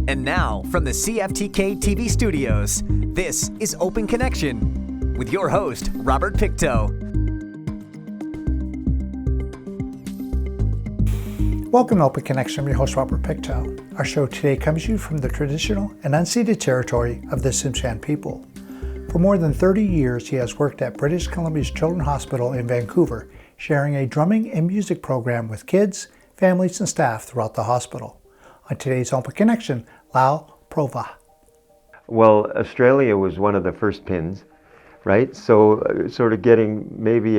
And now, from the CFTK-TV studios, this is Open Connection with your host, Robert Pictou. Welcome to Open Connection. I'm your host, Robert Pictou. Our show today comes to you from the traditional and unceded territory of the Tsimshian people. For more than 30 years, he has worked at British Columbia's Children's Hospital in Vancouver, sharing a drumming and music program with kids, families, and staff throughout the hospital. On today's Open Connection, Lau Prova. Well, Australia was one of the first pins, right? So sort of getting maybe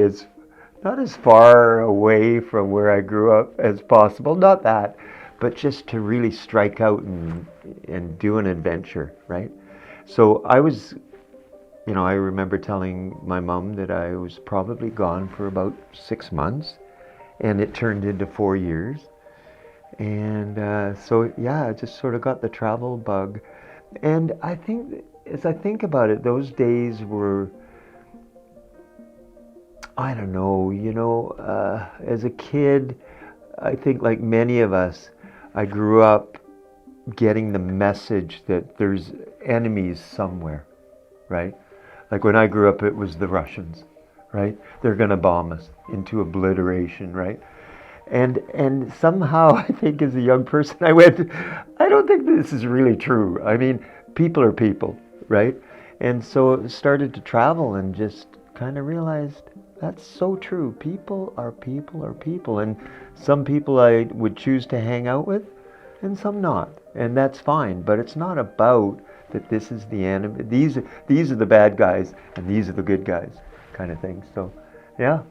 not as far away from where I grew up as possible, not that, but just to really strike out and do an adventure, right? So I remember telling my mom that I was probably gone for about 6 months, and it turned into 4 years. And I just sort of got the travel bug. And I think, as I think about it, those days were, I don't know, as a kid, I think like many of us, I grew up getting the message that there's enemies somewhere, right? Like when I grew up, it was the Russians, right? They're going to bomb us into obliteration, right? And somehow, I think as a young person, I went, I don't think this is really true. I mean, people are people, right? And so started to travel and just kind of realized that's so true. People are people are people. And some people I would choose to hang out with and some not. And that's fine. But it's not about that this is the enemy. These are the bad guys and these are the good guys kind of thing. So, yeah.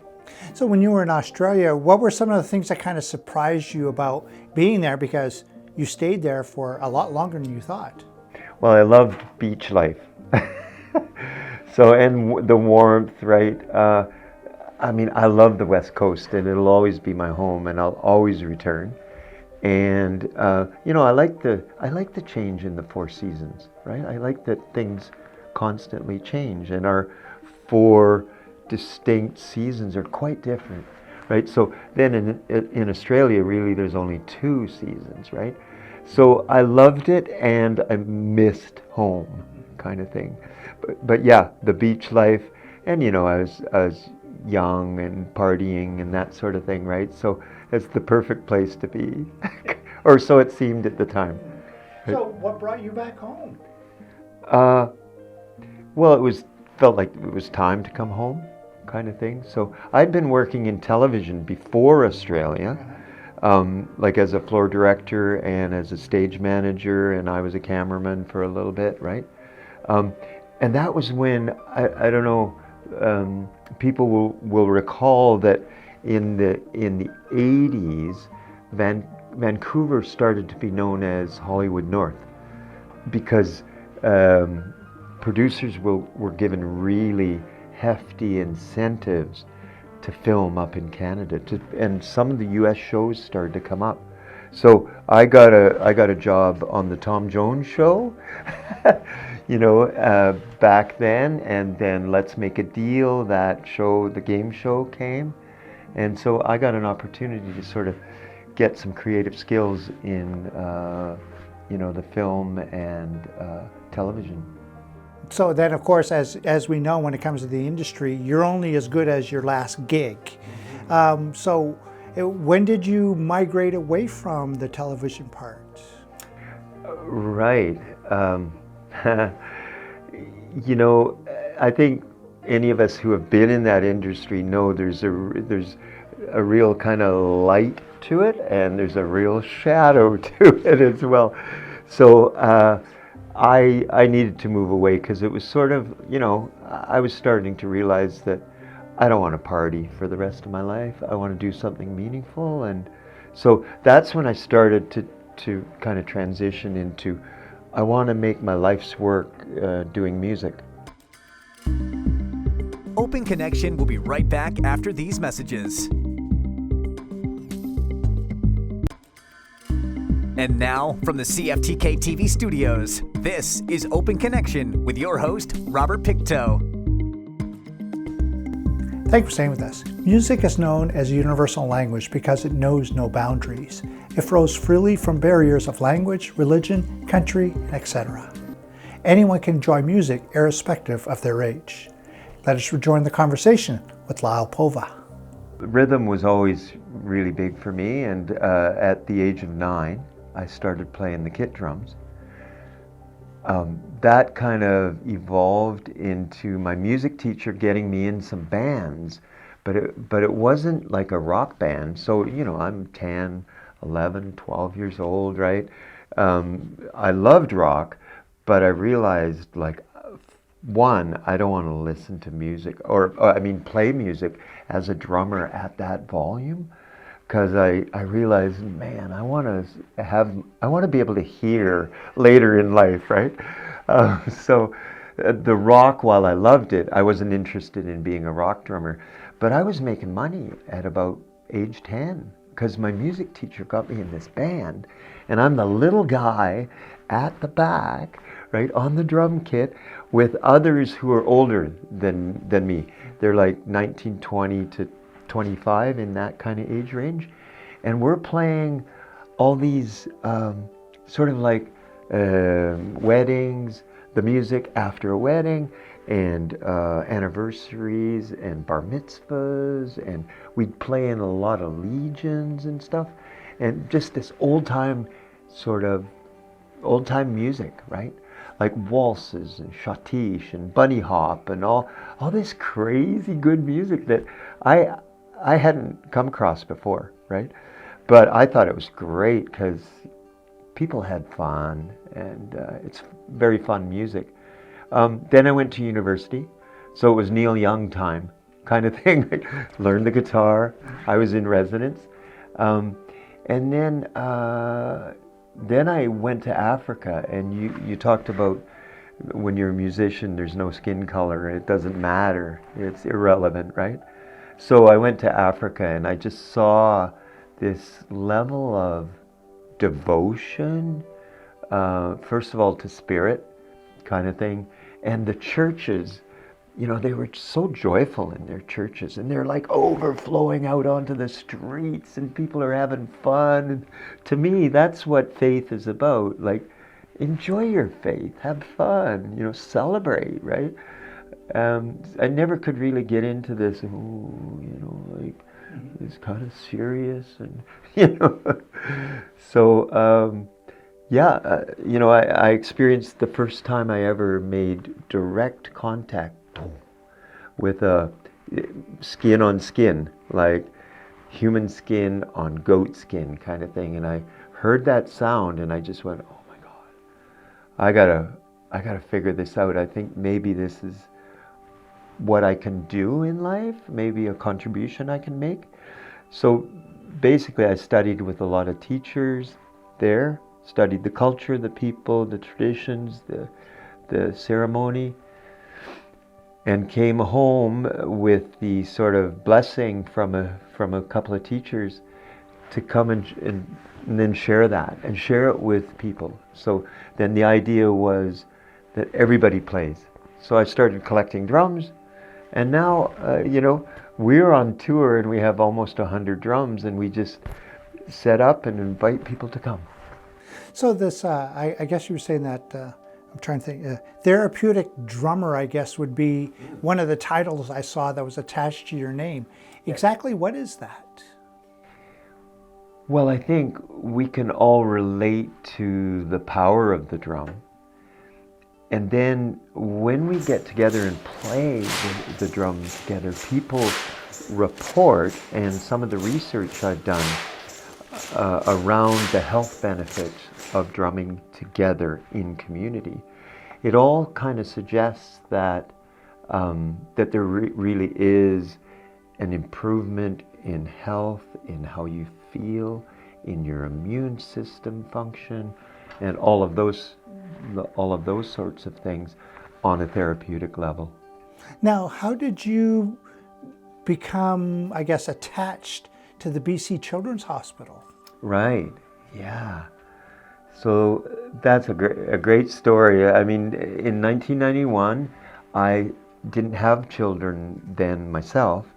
So when you were in Australia, what were some of the things that kind of surprised you about being there? Because you stayed there for a lot longer than you thought. Well, I loved beach life. And the warmth, right? I love the West Coast, and it'll always be my home, and I'll always return. And I like the change in the 4 seasons, right? I like that things constantly change, and our 4 distinct seasons are quite different, right? So then in Australia, really, there's only 2 seasons, right? So I loved it, and I missed home, kind of thing. But yeah, the beach life, and I was young and partying and that sort of thing, right? So it's the perfect place to be, or so it seemed at the time. So what brought you back home? Well, felt like it was time to come home, kind of thing. So I'd been working in television before Australia, like as a floor director and as a stage manager, and I was a cameraman for a little bit, right? And that was when, I don't know, people will recall that in the 80s, Vancouver started to be known as Hollywood North, because producers were given really hefty incentives to film up in Canada, and some of the U.S. shows started to come up. So I got a job on the Tom Jones show, back then, and then Let's Make a Deal, that show, the game show came, and so I got an opportunity to sort of get some creative skills in the film and television. So then, of course, as we know, when it comes to the industry, you're only as good as your last gig. When did you migrate away from the television part? Right. I think any of us who have been in that industry know there's a real kind of light to it, and there's a real shadow to it as well. So I needed to move away because it was sort of, I was starting to realize that I don't want to party for the rest of my life. I want to do something meaningful. And so that's when I started to kind of transition into, I want to make my life's work doing music. Open Connection will be right back after these messages. And now, from the CFTK-TV studios, this is Open Connection with your host, Robert Pictou. Thank you for staying with us. Music is known as a universal language because it knows no boundaries. It flows freely from barriers of language, religion, country, etc. Anyone can enjoy music irrespective of their age. Let us rejoin the conversation with Lyle Pova. Rhythm was always really big for me, and at the age of 9, I started playing the kit drums. That kind of evolved into my music teacher getting me in some bands, but it wasn't like a rock band. So, I'm 10, 11, 12 years old, right? I loved rock, but I realized, one, I don't want to listen to music, or play music as a drummer at that volume, because I realized, man, I want to be able to hear later in life, right? So the rock, while I loved it, I wasn't interested in being a rock drummer, but I was making money at about age 10, because my music teacher got me in this band, and I'm the little guy at the back, right, on the drum kit, with others who are older than me. They're like 19, 20 to 25, in that kind of age range. And we're playing all these weddings, the music after a wedding, and anniversaries and bar mitzvahs, and we'd play in a lot of legions and stuff, and just this old time music, right? Like waltzes and schottische and bunny hop and all this crazy good music that I hadn't come across before, right? But I thought it was great because people had fun, and it's very fun music. Then I went to university, so it was Neil Young time kind of thing. I learned the guitar. I was in residence. And then I went to Africa, and you talked about when you're a musician, there's no skin color. It doesn't matter. It's irrelevant, right? So I went to Africa, and I just saw this level of devotion, first of all, to spirit kind of thing. And the churches, they were so joyful in their churches, and they're like overflowing out onto the streets, and people are having fun. And to me, that's what faith is about. Like, enjoy your faith, have fun, celebrate, right? I never could really get into this, it's kind of serious, and, So, I experienced the first time I ever made direct contact with a skin on skin, like human skin on goat skin kind of thing. And I heard that sound, and I just went, oh my God, I gotta figure this out. I think maybe this is what I can do in life, maybe a contribution I can make. So basically I studied with a lot of teachers there, studied the culture, the people, the traditions, the ceremony, and came home with the sort of blessing from a couple of teachers to come and then share that and share it with people. So then the idea was that everybody plays. So I started collecting drums, and now we're on tour, and we have almost 100 drums, and we just set up and invite people to come. So this, I guess you were saying that, I'm trying to think, therapeutic drummer, I guess, would be one of the titles I saw that was attached to your name. Exactly what is that? Well, I think we can all relate to the power of the drum. And then when we get together and play the drums together, people report, and some of the research I've done around the health benefits of drumming together in community, it all kind of suggests that there really is an improvement in health, in how you feel, in your immune system function, and all of those sorts of things on a therapeutic level. Now, how did you become, I guess, attached to the BC Children's Hospital? Right, yeah. So that's a great story. I mean, in 1991, I didn't have children then myself,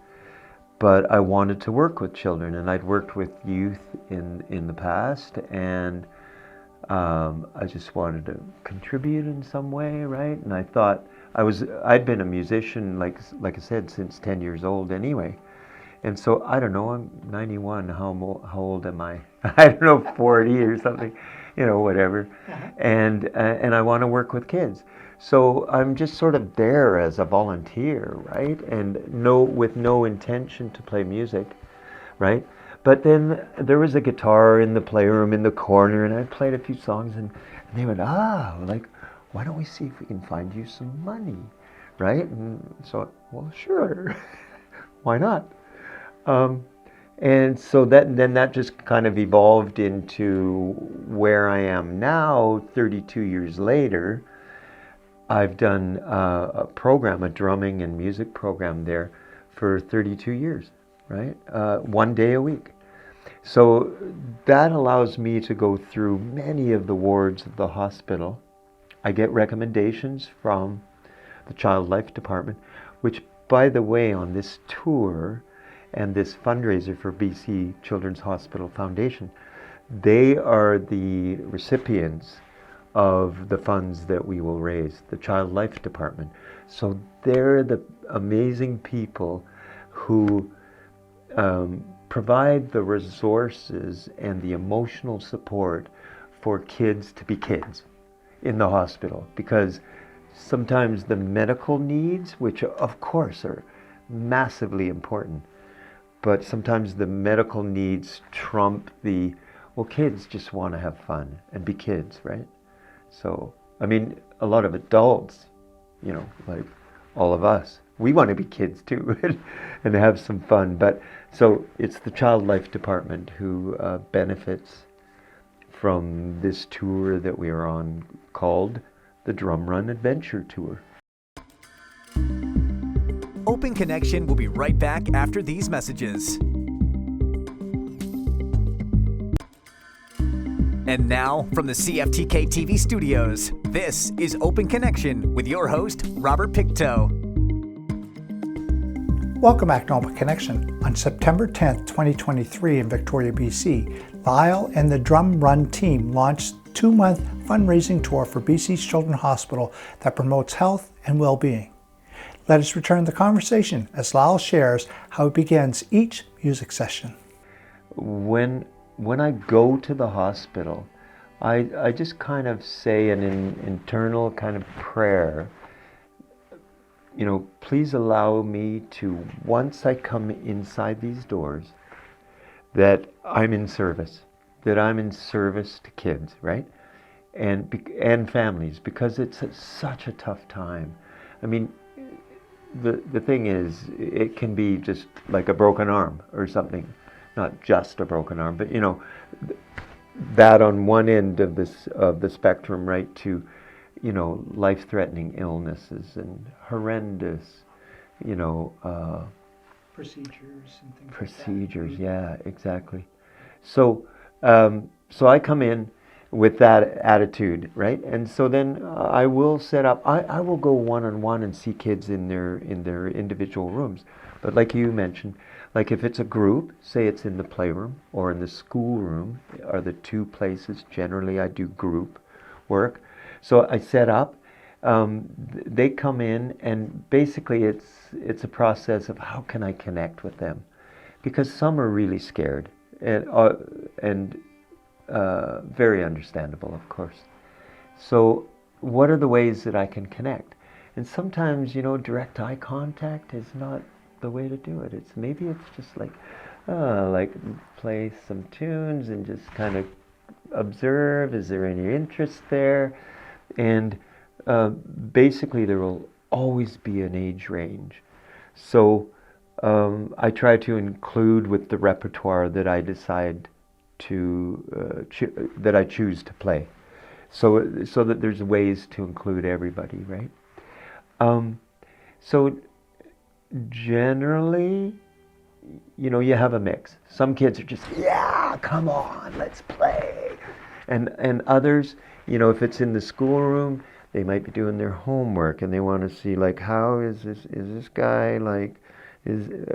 but I wanted to work with children, and I'd worked with youth in the past, and I just wanted to contribute in some way, right? And I thought I'd been a musician, like I said, since 10 years old anyway. And so, I don't know, I'm 91, how old am I? I don't know, 40 or something, whatever. And I want to work with kids. So I'm just sort of there as a volunteer, right? And with no intention to play music, right? But then there was a guitar in the playroom in the corner, and I played a few songs, and they went, like, why don't we see if we can find you some money, right? And so, well, sure, why not? And so that just kind of evolved into where I am now, 32 years later. I've done a drumming and music program there for 32 years, right? 1 day a week. So that allows me to go through many of the wards of the hospital. I get recommendations from the Child Life Department, which, by the way, on this tour and this fundraiser for BC Children's Hospital Foundation, they are the recipients of the funds that we will raise, the Child Life Department. So they're the amazing people who provide the resources and the emotional support for kids to be kids in the hospital, because sometimes the medical needs, which of course are massively important, but sometimes the medical needs trump kids just want to have fun and be kids, right? So, I mean, a lot of adults, like all of us, we want to be kids too and have some fun. But so it's the Child Life Department who benefits from this tour that we are on, called the Drum Run Adventure Tour. Open Connection will be right back after these messages. And now, from the CFTK-TV studios, this is Open Connection with your host, Robert Pictou. Welcome back to Open Connection. On September 10th, 2023 in Victoria, BC, Lyle and the Drum Run team launched a 2-month fundraising tour for BC's Children's Hospital that promotes health and well-being. Let us return to the conversation as Lyle shares how he begins each music session. When I go to the hospital, I just kind of say an internal kind of prayer. Please allow me to, once I come inside these doors, that I'm in service to kids, right? And families, because it's such a tough time. I mean, the thing is, it can be just like a broken arm or something. Not just a broken arm, but that on one end of the spectrum, right, to life-threatening illnesses and horrendous, Procedures and things procedures, like that. yeah, exactly. So I come in with that attitude, right? And so then I will set up. I will go one-on-one and see kids in their individual rooms. But like you mentioned, like if it's a group, say it's in the playroom or in the schoolroom, are the two places generally I do group work. So I set up. They come in, and basically it's a process of how can I connect with them, because some are really scared and very understandable, of course. So what are the ways that I can connect? And sometimes, direct eye contact is not the way to do it. Maybe it's just like play some tunes and just kind of observe. Is there any interest there? And basically there will always be an age range. So I try to include with the repertoire that I decide to that I choose to play, so that there's ways to include everybody, right? So generally, you have a mix. Some kids are just, yeah, come on, let's play. And others, if it's in the schoolroom, they might be doing their homework and they want to see, like, how is this guy, like,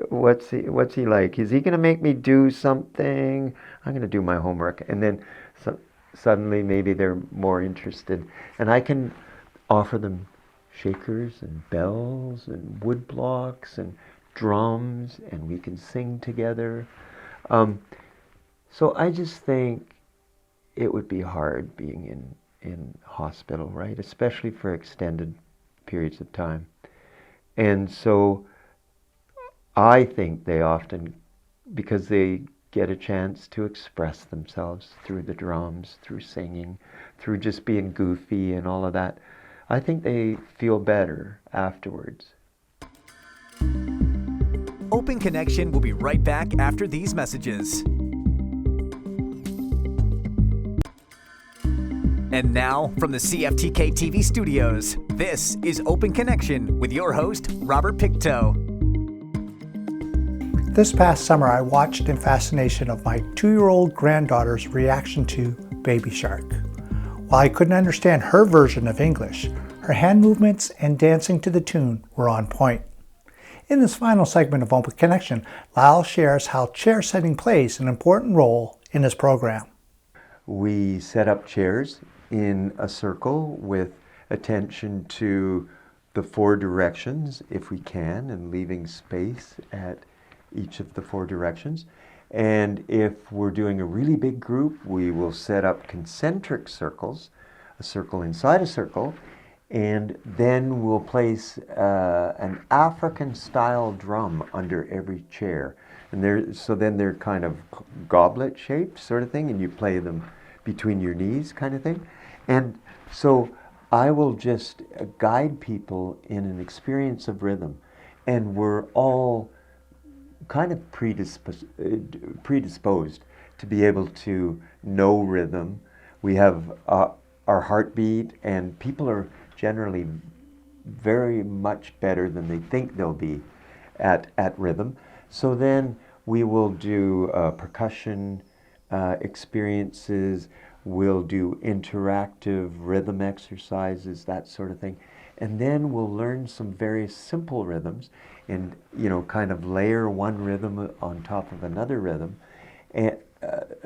What's he like? Is he going to make me do something? I'm going to do my homework. And then suddenly maybe they're more interested. And I can offer them shakers and bells and wood blocks and drums, and we can sing together. So I just think it would be hard being in hospital, right? Especially for extended periods of time. And so I think they often, because they get a chance to express themselves through the drums, through singing, through just being goofy and all of that, I think they feel better afterwards. Open Connection will be right back after these messages. And now, from the CFTK-TV studios, this is Open Connection with your host, Robert Pictou. This past summer, I watched in fascination of my 2-year-old granddaughter's reaction to Baby Shark. While I couldn't understand her version of English, her hand movements and dancing to the tune were on point. In this final segment of Open Connection, Lyle shares how chair setting plays an important role in his program. We set up chairs in a circle with attention to the 4 directions, if we can, and leaving space at each of the 4 directions. And if we're doing a really big group, we will set up concentric circles, a circle inside a circle, and then we'll place an African-style drum under every chair. And so then they're kind of goblet-shaped sort of thing, and you play them between your knees kind of thing. And so I will just guide people in an experience of rhythm, and we're all kind of predisposed to be able to know rhythm. We have our heartbeat, and people are generally very much better than they think they'll be at rhythm. So then we will do percussion experiences, we'll do interactive rhythm exercises, that sort of thing. And then we'll learn some very simple rhythms and, kind of layer one rhythm on top of another rhythm, and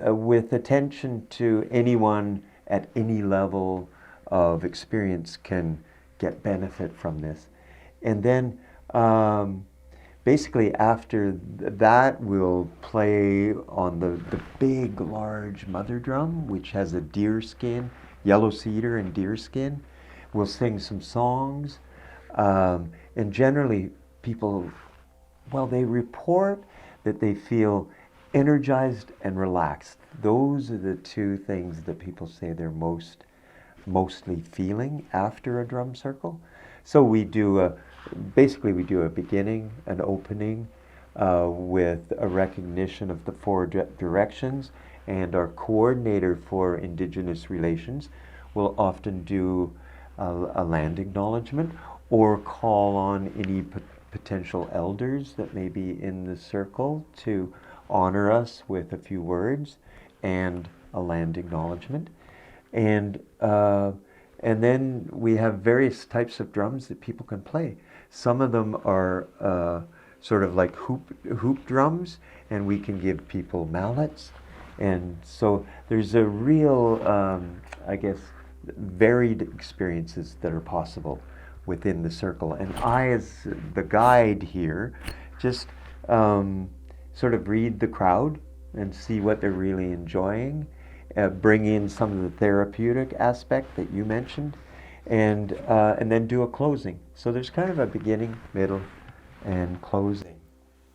with attention to anyone at any level of experience can get benefit from this. And then basically after that, we'll play on the big, large mother drum, which has a deer skin, yellow cedar and deer skin. We'll sing some songs, and generally people, they report that they feel energized and relaxed. Those are the 2 things that people say they're mostly feeling after a drum circle. So we do a beginning, an opening, with a recognition of the 4 directions, and our coordinator for Indigenous relations will often do a land acknowledgement or call on any potential elders that may be in the circle to honor us with a few words and a land acknowledgement. And then we have various types of drums that people can play. Some of them are sort of like hoop drums, and we can give people mallets. And so there's a real, varied experiences that are possible within the circle. And I, as the guide here, just sort of read the crowd and see what they're really enjoying, bring in some of the therapeutic aspect that you mentioned, and then do a closing. So there's kind of a beginning, middle, and closing.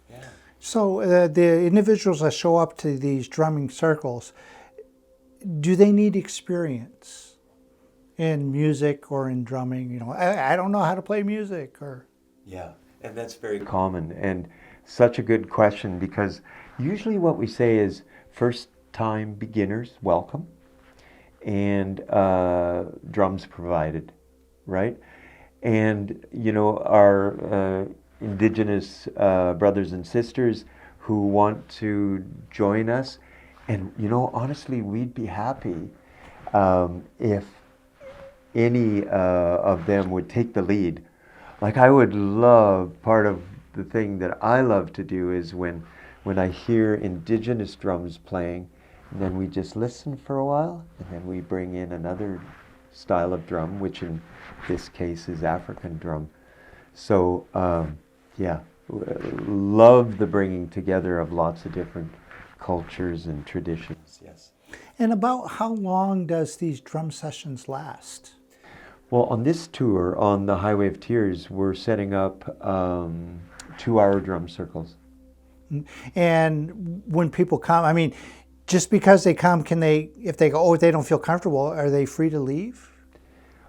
Yeah. So the individuals that show up to these drumming circles, do they need experience in music or in drumming? I don't know how to play music, or... Yeah, and that's very common, and such a good question, because usually what we say is first-time beginners welcome, and drums provided, right? And our Indigenous brothers and sisters who want to join us, and honestly, we'd be happy if any of them would take the lead. Like, I would love, part of the thing that I love to do is when I hear indigenous drums playing, and then we just listen for a while, and then we bring in another style of drum, which in this case is African drum. So yeah, love the bringing together of lots of different cultures and traditions. Yes. And about how long does these drum sessions last? Well, on this tour, on the Highway of Tears, we're setting up 2-hour drum circles. And when people come, I mean, just because they come, can they, if they go, oh, they don't feel comfortable, are they free to leave?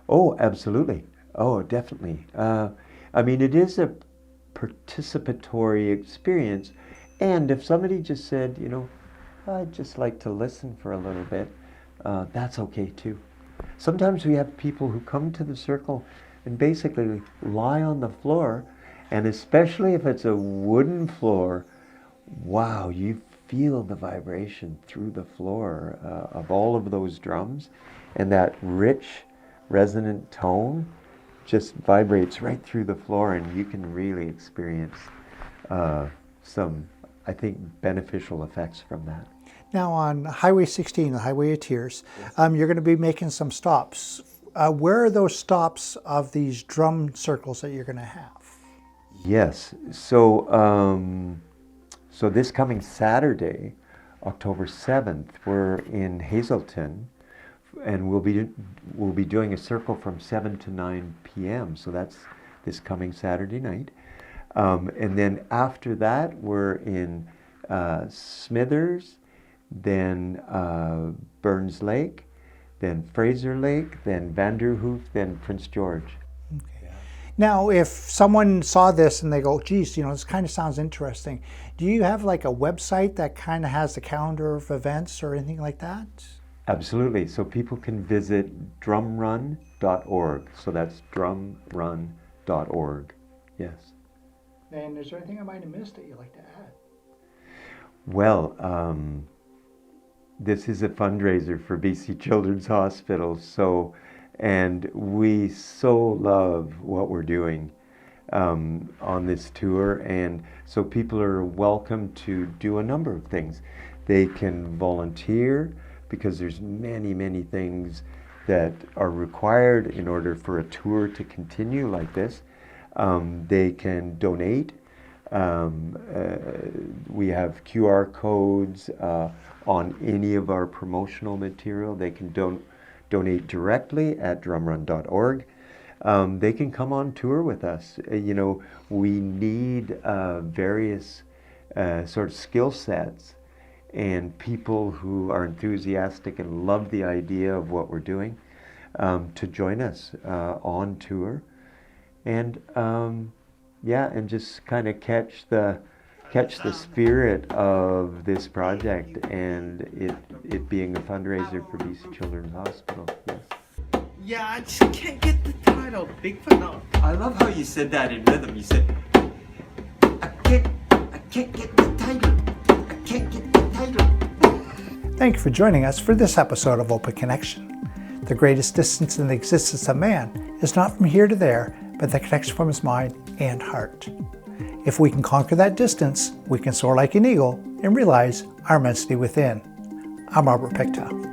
Oh, absolutely. Oh, definitely. I mean, it is a participatory experience. And if somebody just said, you know, I'd just like to listen for a little bit, that's okay too. Sometimes we have people who come to the circle and basically lie on the floor, and especially if it's a wooden floor, wow, you feel the vibration through the floor of all of those drums, and that rich, resonant tone just vibrates right through the floor, and you can really experience some, I think, beneficial effects from that. Now on Highway 16, the Highway of Tears, you're going to be making some stops. Where are those stops of these drum circles that you're going to have? Yes, so so this coming Saturday, October 7th, we're in Hazelton, and we'll be doing a circle from 7 to 9 p.m. So that's this coming Saturday night, and then after that we're in Smithers, then Burns Lake, then Fraser Lake, then Vanderhoof, then Prince George. Okay. Now, if someone saw this and they go, geez, you know, this kind of sounds interesting, do you have like a website that kind of has the calendar of events or anything like that? Absolutely. So people can visit drumrun.org. So that's drumrun.org. Yes. And is there anything I might have missed that you'd like to add? Well, this is a fundraiser for BC Children's Hospital, and we so love what we're doing on this tour, and so people are welcome to do a number of things. They can volunteer, because there's many things that are required in order for a tour to continue like this. They can donate. We have QR codes on any of our promotional material. They can donate directly at drumrun.org. They can come on tour with us. You know, we need various sort of skill sets and people who are enthusiastic and love the idea of what we're doing to join us on tour. And yeah, and just kind of catch the spirit of this project, and it being a fundraiser for BC Children's Hospital. Yes. Yeah, I just can't get the title. Bigfoot. No. I love how you said that in rhythm. You said, I can't get the title. I can't get the title. Thank you for joining us for this episode of Open Connection. The greatest distance in the existence of man is not from here to there, but the connection from his mind and heart. If we can conquer that distance, we can soar like an eagle and realize our immensity within. I'm Robert Pictou.